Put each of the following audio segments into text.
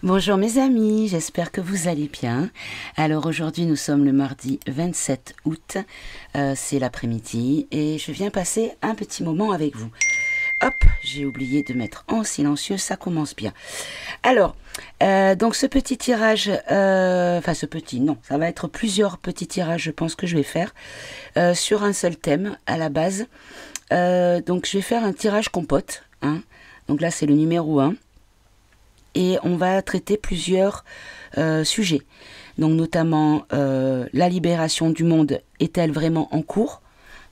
Bonjour mes amis, j'espère que vous allez bien. Alors aujourd'hui nous sommes le mardi 27 août, c'est l'après-midi et je viens passer un petit moment avec vous. Hop, j'ai oublié de mettre en silencieux, ça commence bien. Alors, donc ce petit tirage, enfin ce petit, non, ça va être plusieurs petits tirages je pense que je vais faire sur un seul thème à la base. Donc je vais faire un tirage compote, hein. Donc là c'est le numéro 1. Et on va traiter plusieurs sujets. Donc notamment la libération du monde est-elle vraiment en cours?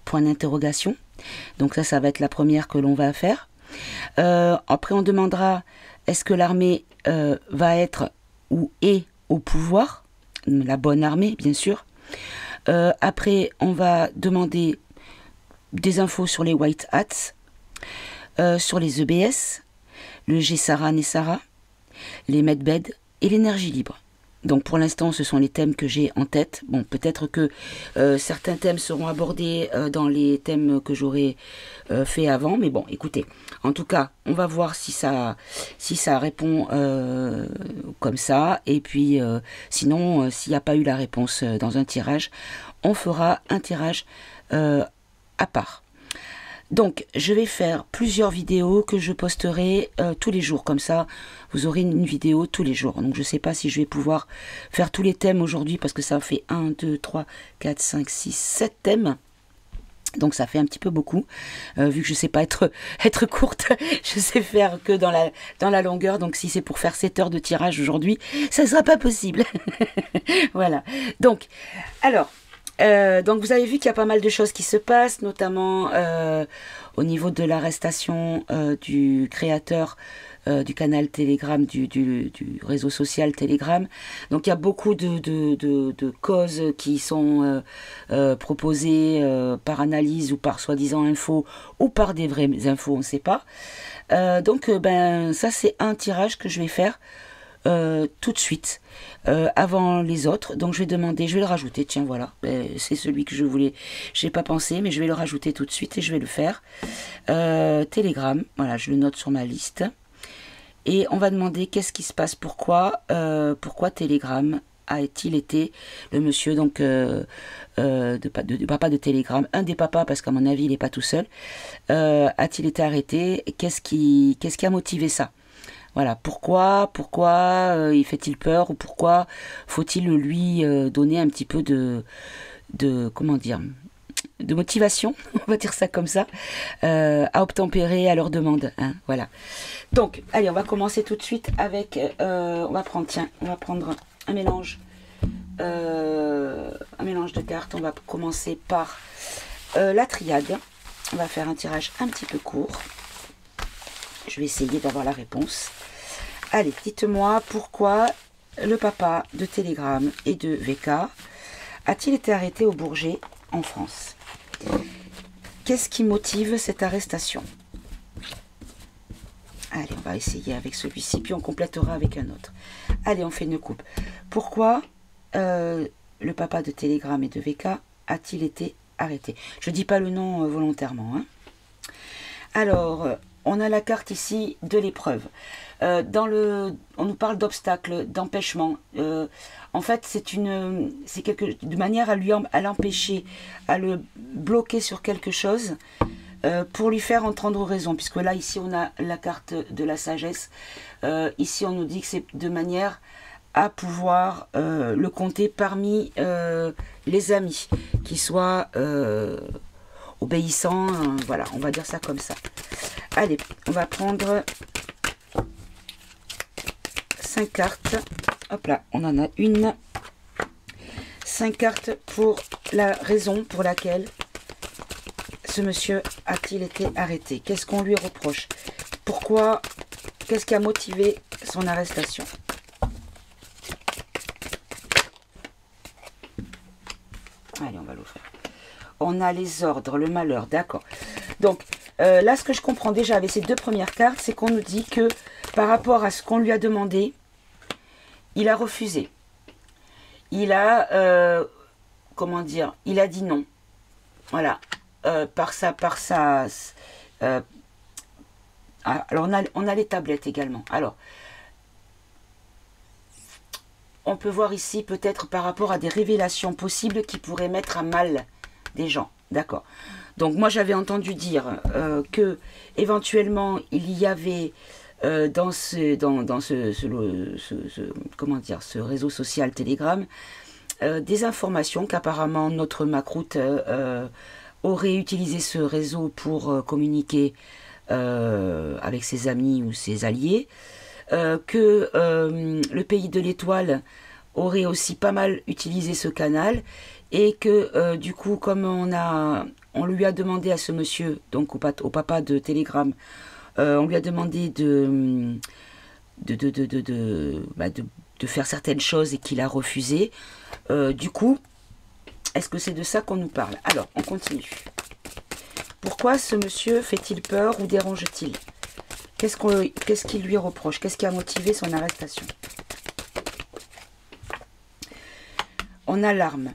Point d'interrogation. Donc ça va être la première que l'on va faire. Après on demandera est-ce que l'armée va être ou est au pouvoir? La bonne armée bien sûr. Après on va demander des infos sur les White Hats, sur les EBS, le GESARA NESARA, les medbeds et l'énergie libre. Donc pour l'instant ce sont les thèmes que j'ai en tête. Bon, peut-être que certains thèmes seront abordés dans les thèmes que j'aurais fait avant, mais bon, écoutez, en tout cas on va voir si ça répond comme ça, et puis sinon s'il n'y a pas eu la réponse dans un tirage, on fera un tirage à part. Donc, je vais faire plusieurs vidéos que je posterai tous les jours. Comme ça, vous aurez une vidéo tous les jours. Donc, je ne sais pas si je vais pouvoir faire tous les thèmes aujourd'hui parce que ça fait 1, 2, 3, 4, 5, 6, 7 thèmes. Donc, ça fait un petit peu beaucoup. Vu que je ne sais pas être courte, je sais faire que dans la longueur. Donc, si c'est pour faire 7 heures de tirage aujourd'hui, ça ne sera pas possible. Voilà. Donc, alors... donc vous avez vu qu'il y a pas mal de choses qui se passent, notamment au niveau de l'arrestation du créateur du canal Telegram, du réseau social Telegram. Donc il y a beaucoup de causes qui sont proposées par analyse ou par soi-disant info ou par des vraies infos, on ne sait pas. Donc ben ça c'est un tirage que je vais faire tout de suite avant les autres. Donc je vais demander, je vais le rajouter, tiens voilà, c'est celui que je voulais, j'ai pas pensé mais je vais le rajouter tout de suite et je vais le faire. Telegram, voilà, je le note sur ma liste et on va demander qu'est-ce qui se passe, pourquoi Telegram a-t-il été, le monsieur donc de papa de Telegram, un des papas parce qu'à mon avis il n'est pas tout seul, a-t-il été arrêté, qu'est-ce qui a motivé ça? Voilà, pourquoi il fait-il peur, ou pourquoi faut-il lui donner un petit peu comment dire, de motivation, on va dire ça comme ça, à obtempérer à leur demande, hein, voilà. Donc, allez, on va commencer tout de suite avec, on va prendre un mélange de cartes. On va commencer par la triade. On va faire un tirage un petit peu court. Je vais essayer d'avoir la réponse. Allez, dites-moi pourquoi le papa de Telegram et de VK a-t-il été arrêté au Bourget en France? Qu'est-ce qui motive cette arrestation? Allez, on va essayer avec celui-ci, puis on complétera avec un autre. Allez, on fait une coupe. Pourquoi le papa de Telegram et de VK a-t-il été arrêté? Je ne dis pas le nom volontairement, hein. Alors... on a la carte ici de l'épreuve. On nous parle d'obstacles, d'empêchement. En fait, c'est de manière à l'empêcher, à le bloquer sur quelque chose pour lui faire entendre raison. Puisque là, ici, on a la carte de la sagesse. Ici, on nous dit que c'est de manière à pouvoir le compter parmi les amis, qui soient obéissants. Voilà, on va dire ça comme ça. Allez, on va prendre 5 cartes. Hop là, on en a une. 5 cartes pour la raison pour laquelle ce monsieur a-t-il été arrêté. Qu'est-ce qu'on lui reproche? Pourquoi? Qu'est-ce qui a motivé son arrestation? Allez, on va l'ouvrir. On a les ordres, le malheur, d'accord. Donc, là, ce que je comprends déjà avec ces deux premières cartes, c'est qu'on nous dit que par rapport à ce qu'on lui a demandé, il a refusé. Il a, comment dire, il a dit non. Voilà. Alors, on a les tablettes également. Alors, on peut voir ici peut-être par rapport à des révélations possibles qui pourraient mettre à mal des gens. D'accord. Donc moi j'avais entendu dire que éventuellement il y avait dans comment dire, ce réseau social Telegram des informations qu'apparemment notre Macroute aurait utilisé ce réseau pour communiquer avec ses amis ou ses alliés, que le pays de l'étoile aurait aussi pas mal utilisé ce canal, et que du coup, comme on lui a demandé à ce monsieur, donc au papa de Telegram, on lui a demandé de faire certaines choses et qu'il a refusé. Du coup, est-ce que c'est de ça qu'on nous parle? Alors, on continue. Pourquoi ce monsieur fait-il peur ou dérange-t-il? Qu'est-ce qu'il lui reproche? Qu'est-ce qui a motivé son arrestation? On a l'arme.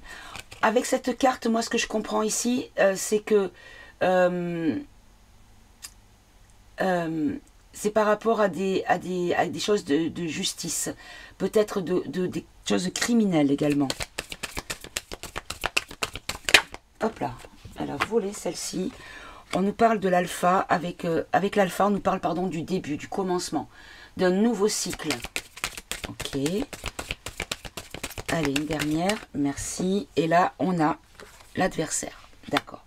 Avec cette carte, moi, ce que je comprends ici, c'est que c'est par rapport à des choses de justice, peut-être des choses criminelles également. Hop là, elle a volé celle-ci. On nous parle de l'alpha, avec l'alpha, on nous parle, pardon, du début, du commencement, d'un nouveau cycle. Ok. Allez, une dernière, merci. Et là, on a l'adversaire. D'accord.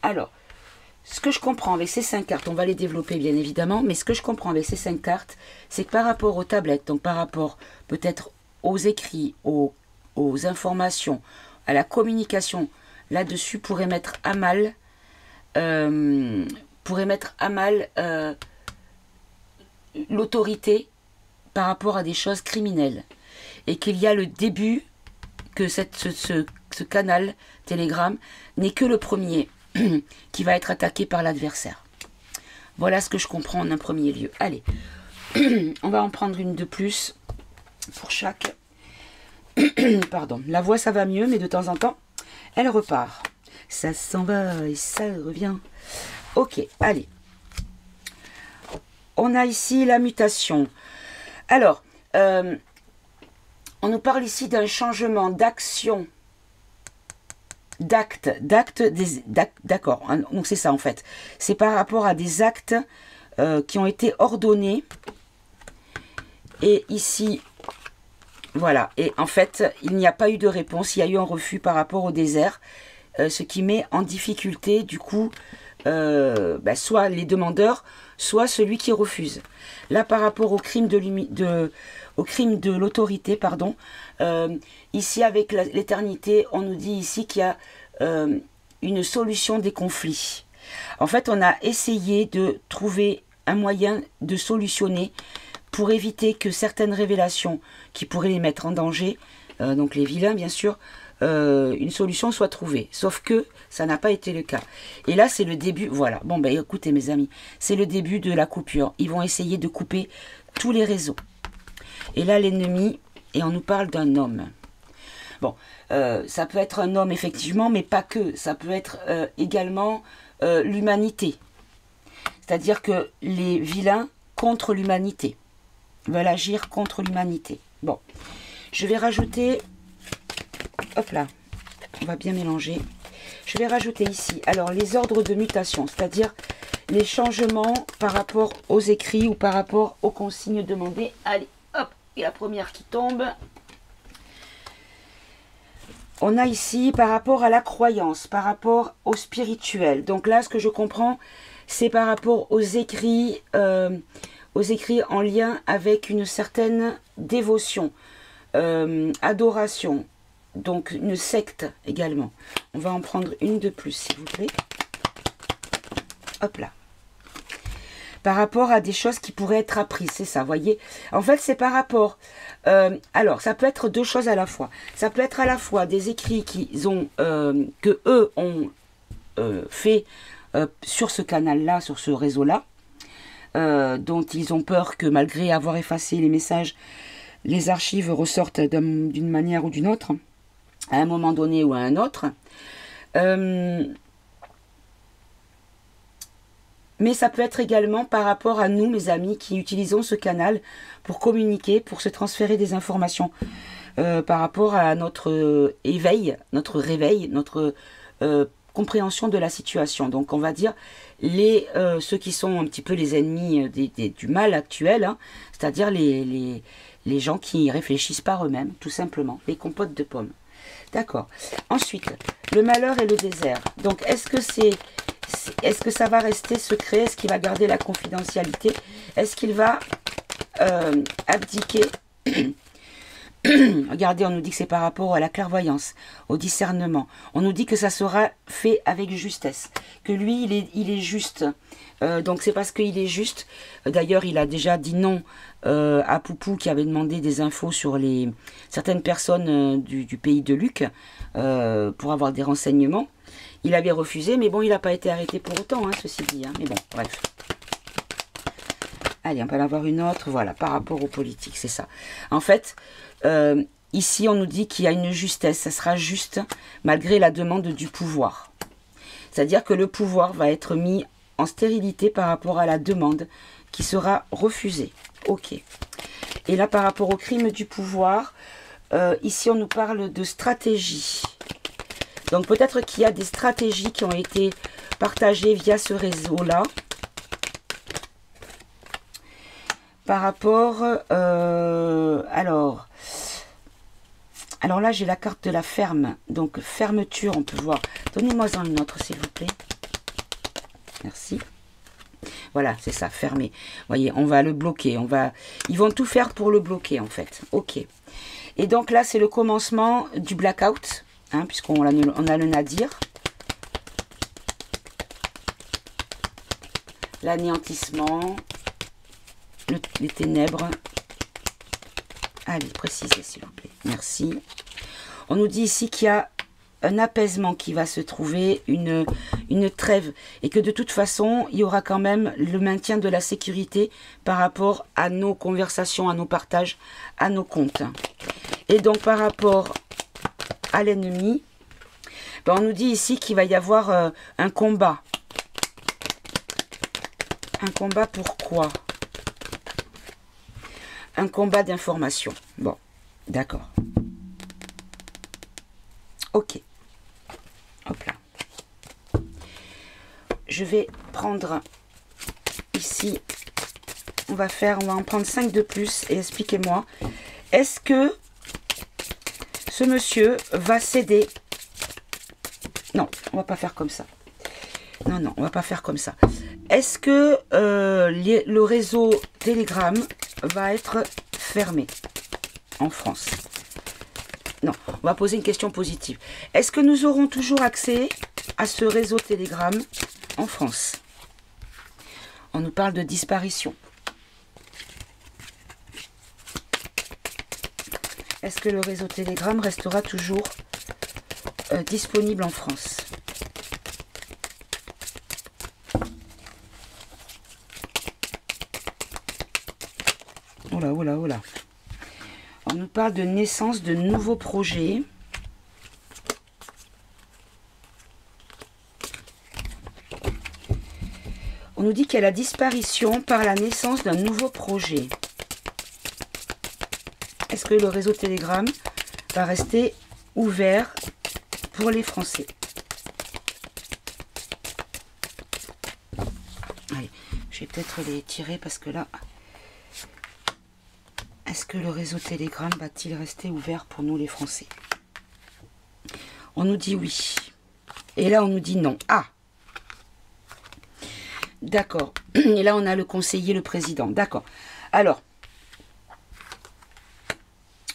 Alors, ce que je comprends avec ces 5 cartes, on va les développer bien évidemment, mais ce que je comprends avec ces 5 cartes, c'est que par rapport aux tablettes, donc par rapport peut-être aux écrits, aux informations, à la communication, là-dessus pourrait mettre à mal, l'autorité par rapport à des choses criminelles. Et qu'il y a le début, que ce canal Telegram n'est que le premier qui va être attaqué par l'adversaire. Voilà ce que je comprends en un premier lieu. Allez, on va en prendre une de plus pour chaque. Pardon, la voix ça va mieux, mais de temps en temps, elle repart. Ça s'en va et ça revient. Ok, allez. On a ici la mutation. Alors, on nous parle ici d'un changement d'action, d'acte, d'accord, donc c'est ça en fait. C'est par rapport à des actes qui ont été ordonnés. Et ici, voilà, et en fait, il n'y a pas eu de réponse, il y a eu un refus par rapport au désert, ce qui met en difficulté, du coup, soit les demandeurs, soit celui qui refuse. Là, par rapport au crime de l'autorité, pardon, ici, avec l'éternité, on nous dit ici qu'il y a une solution des conflits. En fait, on a essayé de trouver un moyen de solutionner pour éviter que certaines révélations qui pourraient les mettre en danger, donc les vilains bien sûr, une solution soit trouvée. Sauf que ça n'a pas été le cas. Et là c'est le début, voilà. Bon ben écoutez mes amis, c'est le début de la coupure. Ils vont essayer de couper tous les réseaux. Et là l'ennemi, et on nous parle d'un homme. Bon, ça peut être un homme effectivement, mais pas que. Ça peut être également l'humanité. C'est-à-dire que les vilains contre l'humanité veulent agir contre l'humanité. Bon, je vais rajouter, hop là, on va bien mélanger. Je vais rajouter ici, alors les ordres de mutation, c'est-à-dire les changements par rapport aux écrits ou par rapport aux consignes demandées. Allez, hop, et la première qui tombe. On a ici par rapport à la croyance, par rapport au spirituel. Donc là, ce que je comprends, c'est par rapport aux écrits en lien avec une certaine dévotion, adoration, donc une secte également. On va en prendre une de plus, s'il vous plaît. Hop là. Par rapport à des choses qui pourraient être apprises, c'est ça, voyez. En fait, c'est par rapport... alors, ça peut être deux choses à la fois. Ça peut être à la fois des écrits que eux ont fait sur ce canal-là, sur ce réseau-là, dont ils ont peur que malgré avoir effacé les messages, les archives ressortent d'une manière ou d'une autre, à un moment donné ou à un autre. Mais ça peut être également par rapport à nous, mes amis, qui utilisons ce canal pour communiquer, pour se transférer des informations par rapport à notre éveil, notre réveil, notre compréhension de la situation. Donc on va dire ceux qui sont un petit peu les ennemis du mal actuel, hein, c'est-à-dire les gens qui réfléchissent par eux-mêmes, tout simplement, les compotes de pommes. D'accord. Ensuite, le malheur et le désert. Donc est-ce que ça va rester secret? Est-ce qu'il va garder la confidentialité? Est-ce qu'il va abdiquer? Regardez, on nous dit que c'est par rapport à la clairvoyance, au discernement. On nous dit que ça sera fait avec justesse, que lui, il est juste. Donc c'est parce qu'il est juste. D'ailleurs, il a déjà dit non à Poupou qui avait demandé des infos sur certaines personnes du pays de Luc pour avoir des renseignements. Il avait refusé, mais bon, il n'a pas été arrêté pour autant, hein, ceci dit. Hein. Mais bon, bref. Allez, on va en avoir une autre. Voilà, par rapport aux politiques, c'est ça. En fait... ici on nous dit qu'il y a une justesse, ça sera juste malgré la demande du pouvoir. C'est-à-dire que le pouvoir va être mis en stérilité par rapport à la demande qui sera refusée. Ok. Et là par rapport au crime du pouvoir, ici on nous parle de stratégie. Donc peut-être qu'il y a des stratégies qui ont été partagées via ce réseau-là. Par rapport, alors là j'ai la carte de la ferme, donc fermeture, on peut voir. Donnez-moi-en une autre s'il vous plaît. Merci. Voilà, c'est ça, fermé. Vous voyez, on va le bloquer, ils vont tout faire pour le bloquer en fait. Ok. Et donc là c'est le commencement du blackout, hein, puisqu'on a le nadir. L'anéantissement. Les ténèbres. Allez, précisez s'il vous plaît. Merci. On nous dit ici qu'il y a un apaisement qui va se trouver, une trêve. Et que de toute façon, il y aura quand même le maintien de la sécurité par rapport à nos conversations, à nos partages, à nos comptes. Et donc par rapport à l'ennemi, ben, on nous dit ici qu'il va y avoir un combat. Un combat pourquoi? Un combat d'information. Bon, d'accord. Ok. Hop là. Je vais prendre ici. On va en prendre 5 de plus et expliquez-moi. Est-ce que ce monsieur va céder? Non, on va pas faire comme ça. Non, non, on va pas faire comme ça. Est-ce que le réseau Telegram va être fermé en France? Non, on va poser une question positive. Est-ce que nous aurons toujours accès à ce réseau Telegram en France? On nous parle de disparition. Est-ce que le réseau Telegram restera toujours disponible en France? Oula, oula, oula. On nous parle de naissance de nouveaux projets. On nous dit qu'il y a la disparition par la naissance d'un nouveau projet. Est-ce que le réseau Telegram va rester ouvert pour les Français? Allez, je vais peut-être les tirer parce que là... Est-ce que le réseau Telegram va-t-il rester ouvert pour nous les Français? On nous dit oui. Et là on nous dit non. Ah! D'accord. Et là on a le conseiller, le président. D'accord. Alors,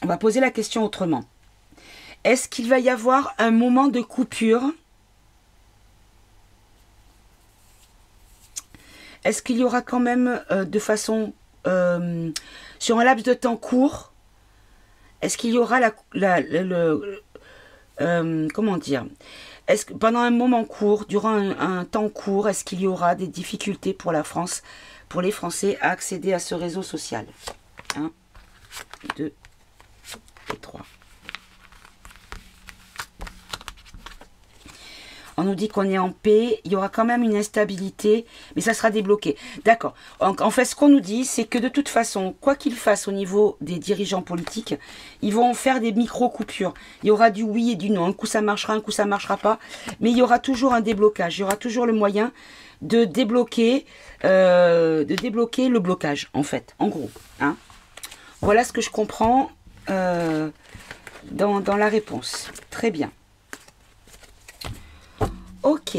on va poser la question autrement. Est-ce qu'il va y avoir un moment de coupure? Est-ce qu'il y aura quand même de façon... sur un laps de temps court, est-ce qu'il y aura comment dire? Est-ce que pendant un moment court, durant un temps court, est-ce qu'il y aura des difficultés pour la France, pour les Français, à accéder à ce réseau social? 1, 2 et 3. On nous dit qu'on est en paix. Il y aura quand même une instabilité, mais ça sera débloqué. D'accord. En fait, ce qu'on nous dit, c'est que de toute façon, quoi qu'ils fassent au niveau des dirigeants politiques, ils vont faire des micro-coupures. Il y aura du oui et du non. Un coup, ça marchera, un coup, ça marchera pas. Mais il y aura toujours un déblocage. Il y aura toujours le moyen de débloquer le blocage, en fait. En gros. Hein. Voilà ce que je comprends dans la réponse. Très bien. Ok.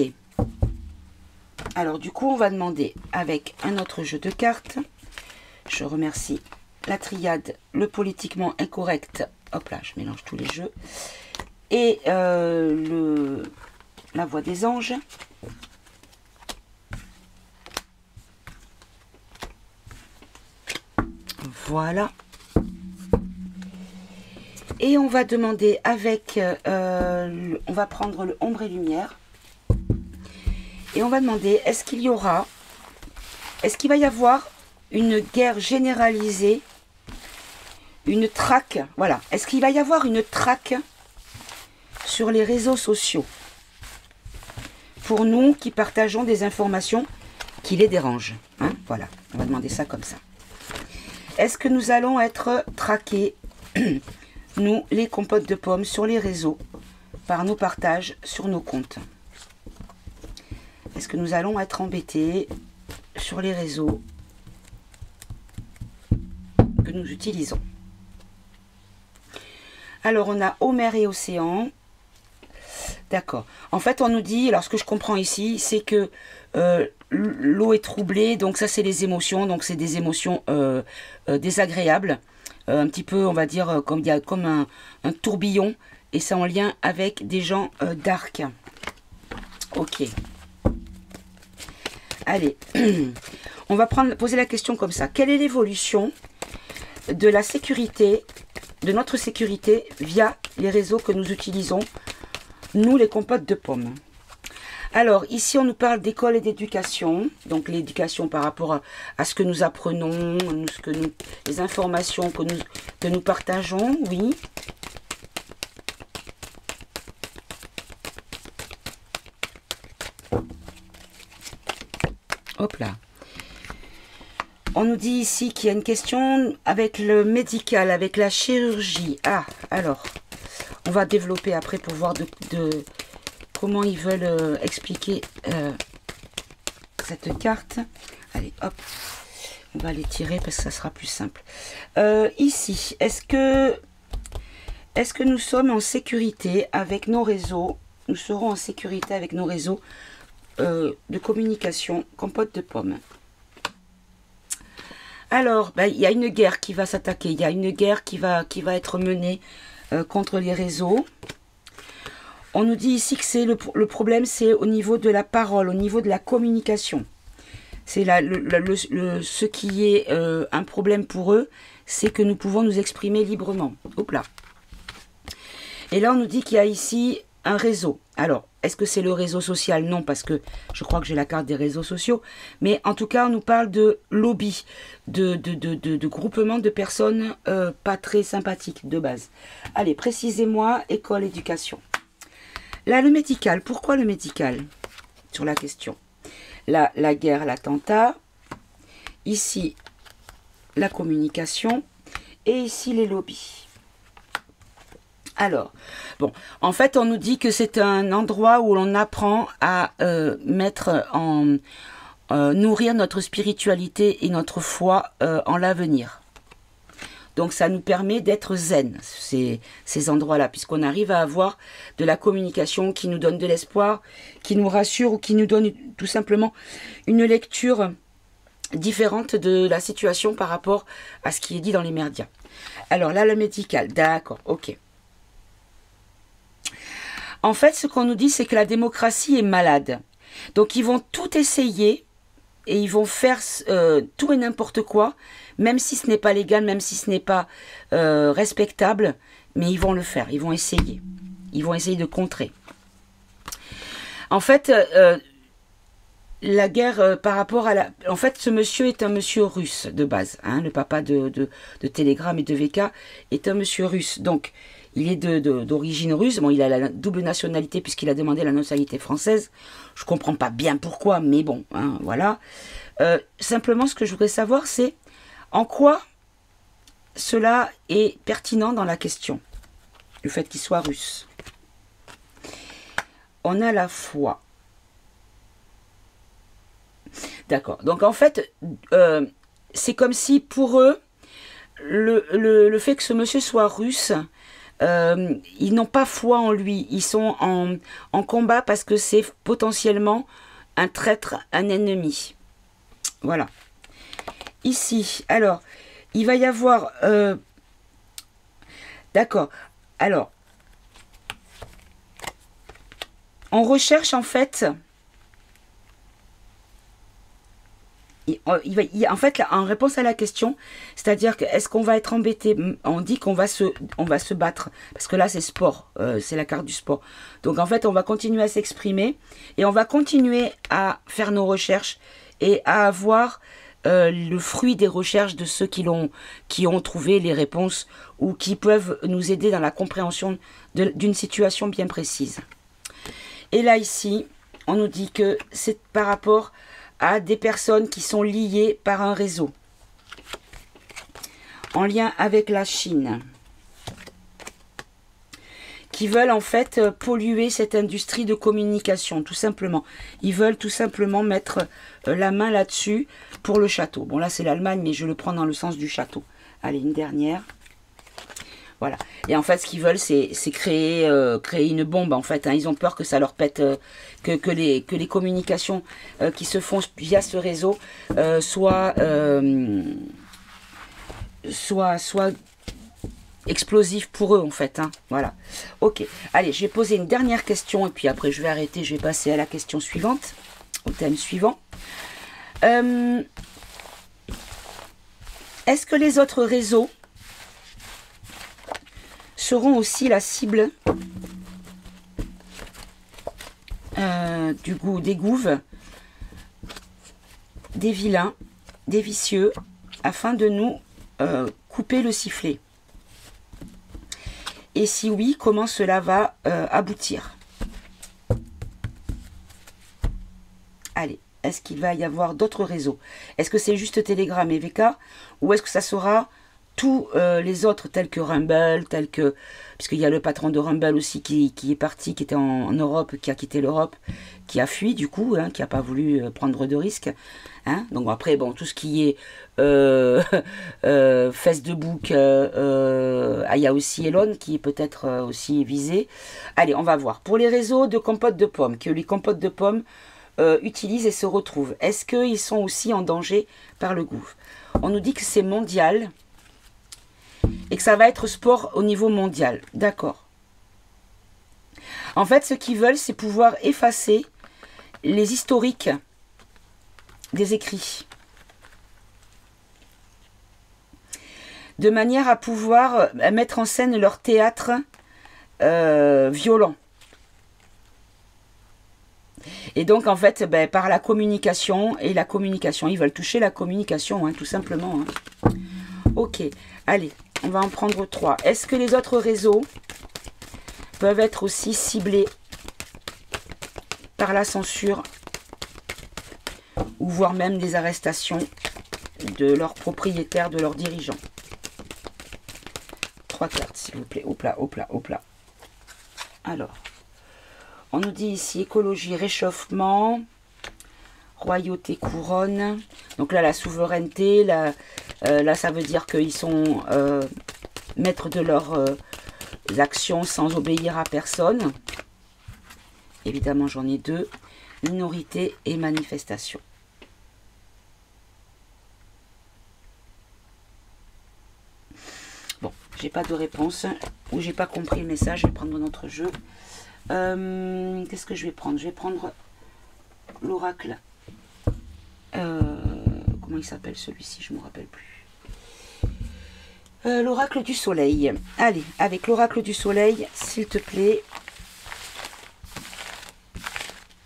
Alors du coup, on va demander avec un autre jeu de cartes. Je remercie la triade, le politiquement incorrect. Hop là, je mélange tous les jeux. Et la voix des anges. Voilà. Et on va demander avec... on va prendre le ombre et lumière. Et on va demander, est-ce qu'il va y avoir une guerre généralisée, une traque, voilà, est-ce qu'il va y avoir une traque sur les réseaux sociaux pour nous qui partageons des informations qui les dérangent, hein, voilà, on va demander ça comme ça. Est-ce que nous allons être traqués, nous, les compotes de pommes, sur les réseaux, par nos partages sur nos comptes? Est-ce que nous allons être embêtés sur les réseaux que nous utilisons? Alors, on a eau, mer et océan. D'accord. En fait, on nous dit, alors ce que je comprends ici, c'est que l'eau est troublée, donc ça, c'est les émotions. Donc, c'est des émotions désagréables. Un petit peu, on va dire, comme il y a comme un tourbillon. Et c'est en lien avec des gens dark. Ok. Allez, on va poser la question comme ça. Quelle est l'évolution de la sécurité, de notre sécurité via les réseaux que nous utilisons, nous les compotes de pommes? Alors, ici, on nous parle d'école et d'éducation. Donc, l'éducation par rapport à ce que nous apprenons, les informations que nous partageons, oui. Hop là. On nous dit ici qu'il y a une question avec le médical, avec la chirurgie. Ah, alors, on va développer après pour voir comment ils veulent expliquer cette carte. Allez, hop, on va les tirer parce que ça sera plus simple. Ici, est-ce que nous sommes en sécurité avec nos réseaux? Nous serons en sécurité avec nos réseaux de communication compote de pommes. Alors, ben, il y a une guerre qui va s'attaquer, il y a une guerre qui va être menée contre les réseaux. On nous dit ici que c'est le problème, c'est au niveau de la parole, au niveau de la communication. C'est ce qui est un problème pour eux, c'est que nous pouvons nous exprimer librement. Hop là. Et là, on nous dit qu'il y a ici un réseau. Alors, est-ce que c'est le réseau social? Non, parce que je crois que j'ai la carte des réseaux sociaux. Mais en tout cas, on nous parle de lobby, de groupement de personnes pas très sympathiques de base. Allez, précisez-moi, école, éducation. Là, le médical. Pourquoi le médical? Sur la question. Là, la guerre, l'attentat. Ici, la communication. Et ici, les lobbies. Alors, bon, en fait, on nous dit que c'est un endroit où l'on apprend à nourrir notre spiritualité et notre foi en l'avenir. Donc, ça nous permet d'être zen, ces endroits-là, puisqu'on arrive à avoir de la communication qui nous donne de l'espoir, qui nous rassure ou qui nous donne tout simplement une lecture différente de la situation par rapport à ce qui est dit dans les médias. Alors là, le médical, d'accord, ok. En fait, ce qu'on nous dit, c'est que la démocratie est malade. Donc, ils vont tout essayer et ils vont faire tout et n'importe quoi, même si ce n'est pas légal, même si ce n'est pas respectable, mais ils vont le faire, ils vont essayer. Ils vont essayer de contrer. En fait, la guerre par rapport à la... En fait, ce monsieur est un monsieur russe de base. Hein, le papa de Telegram et de VK est un monsieur russe. Donc, il est d'origine russe. Bon, il a la double nationalité puisqu'il a demandé la nationalité française. Je comprends pas bien pourquoi, mais bon, hein, voilà. Simplement, ce que je voudrais savoir, c'est en quoi cela est pertinent dans la question. Le fait qu'il soit russe. On a la foi. D'accord. Donc, en fait, c'est comme si pour eux, le fait que ce monsieur soit russe, ils n'ont pas foi en lui. Ils sont en combat parce que c'est potentiellement un traître, un ennemi. Voilà. Ici, alors, il va y avoir... D'accord. Alors, on recherche en fait... en fait, en réponse à la question, c'est-à-dire que est-ce qu'on va être embêté? On dit qu'on va se battre, parce que là c'est sport, c'est la carte du sport. Donc en fait, on va continuer à s'exprimer et on va continuer à faire nos recherches et à avoir le fruit des recherches de ceux qui ont trouvé les réponses ou qui peuvent nous aider dans la compréhension d'une situation bien précise. Et là ici, on nous dit que c'est par rapport à des personnes qui sont liées par un réseau, en lien avec la Chine, qui veulent en fait polluer cette industrie de communication, tout simplement. Ils veulent tout simplement mettre la main là-dessus pour le château. Bon, là c'est l'Allemagne, mais je le prends dans le sens du château. Allez, une dernière. Voilà. Et en fait, ce qu'ils veulent, c'est créer une bombe, en fait. Hein. Ils ont peur que ça leur pète, que les communications qui se font via ce réseau soient explosives pour eux, en fait. Hein. Voilà. Ok. Allez, je vais poser une dernière question, et puis après, je vais arrêter. Je vais passer à la question suivante, au thème suivant. Est-ce que les autres réseaux seront aussi la cible des gouves, des vilains, des vicieux, afin de nous couper le sifflet? Et si oui, comment cela va aboutir? Allez, est-ce qu'il va y avoir d'autres réseaux? Est-ce que c'est juste Telegram et VK, ou est-ce que ça sera tous les autres, tels que Rumble, puisqu'il y a le patron de Rumble aussi qui est parti, qui était en Europe, qui a quitté l'Europe, qui a fui du coup, hein, qui n'a pas voulu prendre de risques. Hein. Donc après, bon, tout ce qui est Facebook, il y a aussi Elon qui est peut-être aussi visé. Allez, on va voir. Pour les réseaux de compotes de pommes, que les compotes de pommes utilisent et se retrouvent, est-ce qu'ils sont aussi en danger par le gouffre? On nous dit que c'est mondial, et que ça va être sport au niveau mondial. D'accord. En fait, ce qu'ils veulent, c'est pouvoir effacer les historiques des écrits, de manière à pouvoir mettre en scène leur théâtre violent. Et donc, en fait, par la communication, ils veulent toucher la communication, hein, tout simplement. Hein. Ok, allez. On va en prendre 3. Est-ce que les autres réseaux peuvent être aussi ciblés par la censure ou voire même des arrestations de leurs propriétaires, de leurs dirigeants? 3 cartes, s'il vous plaît. Hop là, hop là, hop là. Alors, on nous dit ici écologie, réchauffement, royauté, couronne. Donc là, la souveraineté, là, ça veut dire qu'ils sont maîtres de leurs actions sans obéir à personne. Évidemment, j'en ai 2. Minorité et manifestation. Bon, j'ai pas de réponse. Ou j'ai pas compris le message. Je vais prendre un autre jeu. Qu'est-ce que je vais prendre? Je vais prendre l'oracle. Comment il s'appelle celui-ci? Je ne me rappelle plus. L'oracle du soleil. Allez, avec l'oracle du soleil, s'il te plaît.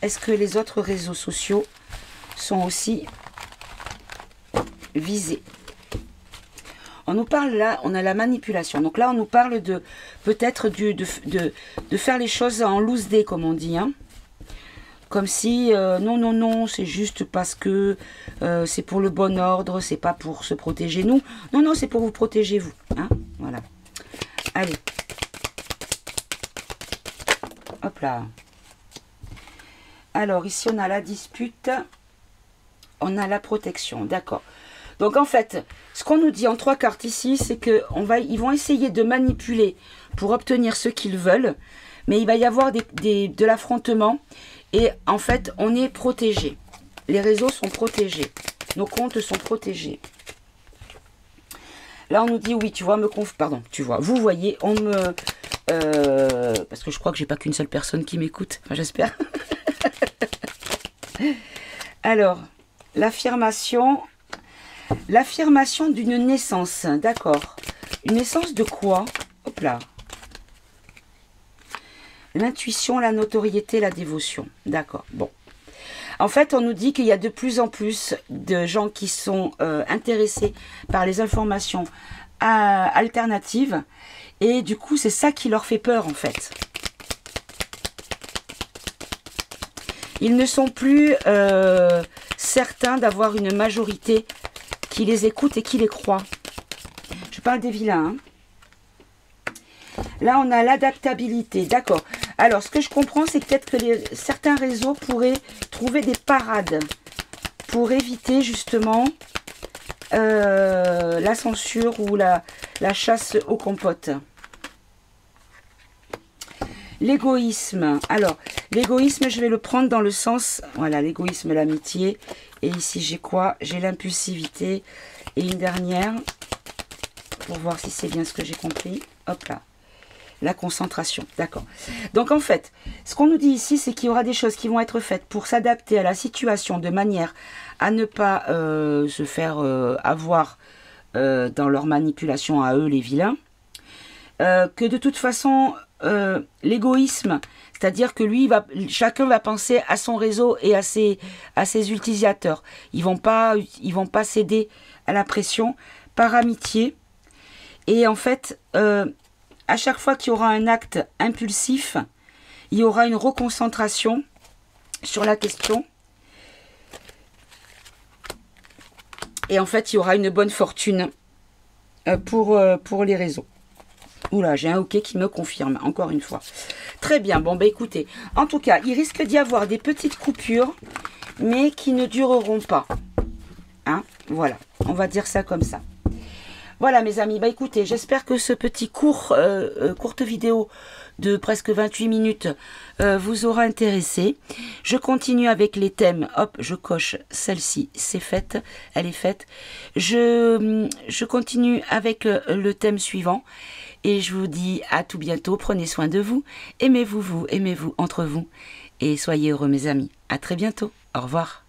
Est-ce que les autres réseaux sociaux sont aussi visés? On nous parle là, on a la manipulation. Donc là, on nous parle de peut-être de faire les choses en loose day, comme on dit. Hein. Comme si, non, non, non, c'est juste parce que c'est pour le bon ordre, c'est pas pour se protéger nous. Non, non, c'est pour vous protéger vous. Hein. Voilà. Allez. Hop là. Alors, ici, on a la dispute. On a la protection. D'accord. Donc, en fait, ce qu'on nous dit en 3 cartes ici, c'est qu'ils vont essayer de manipuler pour obtenir ce qu'ils veulent. Mais il va y avoir de l'affrontement. Et en fait, on est protégé. Les réseaux sont protégés. Nos comptes sont protégés. Là, on nous dit, oui, tu vois, pardon, tu vois, vous voyez, on me... parce que je crois que j'ai pas qu'une seule personne qui m'écoute. Enfin, j'espère. Alors, l'affirmation d'une naissance. D'accord. Une naissance de quoi? Hop là. L'intuition, la notoriété, la dévotion. D'accord. Bon. En fait, on nous dit qu'il y a de plus en plus de gens qui sont intéressés par les informations alternatives. Et du coup, c'est ça qui leur fait peur, en fait. Ils ne sont plus certains d'avoir une majorité qui les écoute et qui les croit. Je parle des vilains. Hein. Là, on a l'adaptabilité. D'accord. Alors, ce que je comprends, c'est peut-être que certains réseaux pourraient trouver des parades pour éviter justement la censure ou la chasse aux compotes. L'égoïsme. Alors, l'égoïsme, je vais le prendre dans le sens... Voilà, l'égoïsme, l'amitié. Et ici, j'ai quoi? J'ai l'impulsivité. Et une dernière, pour voir si c'est bien ce que j'ai compris. Hop là. La concentration, d'accord. Donc en fait, ce qu'on nous dit ici, c'est qu'il y aura des choses qui vont être faites pour s'adapter à la situation de manière à ne pas se faire avoir dans leur manipulation à eux, les vilains. Que de toute façon, l'égoïsme, c'est-à-dire que chacun va penser à son réseau et à ses utilisateurs. Ils vont pas céder à la pression par amitié. Et en fait... à chaque fois qu'il y aura un acte impulsif, il y aura une reconcentration sur la question. Et en fait, il y aura une bonne fortune pour les réseaux. Oula, j'ai un OK qui me confirme, encore une fois. Très bien, bon, bah écoutez. En tout cas, il risque d'y avoir des petites coupures, mais qui ne dureront pas. Hein, voilà, on va dire ça comme ça. Voilà mes amis, bah écoutez, j'espère que ce petit courte vidéo de presque 28 minutes vous aura intéressé. Je continue avec les thèmes, hop, je coche celle-ci, c'est faite, elle est faite. Je continue avec le thème suivant et je vous dis à tout bientôt, prenez soin de vous, aimez-vous, aimez-vous entre vous et soyez heureux mes amis. À très bientôt, au revoir.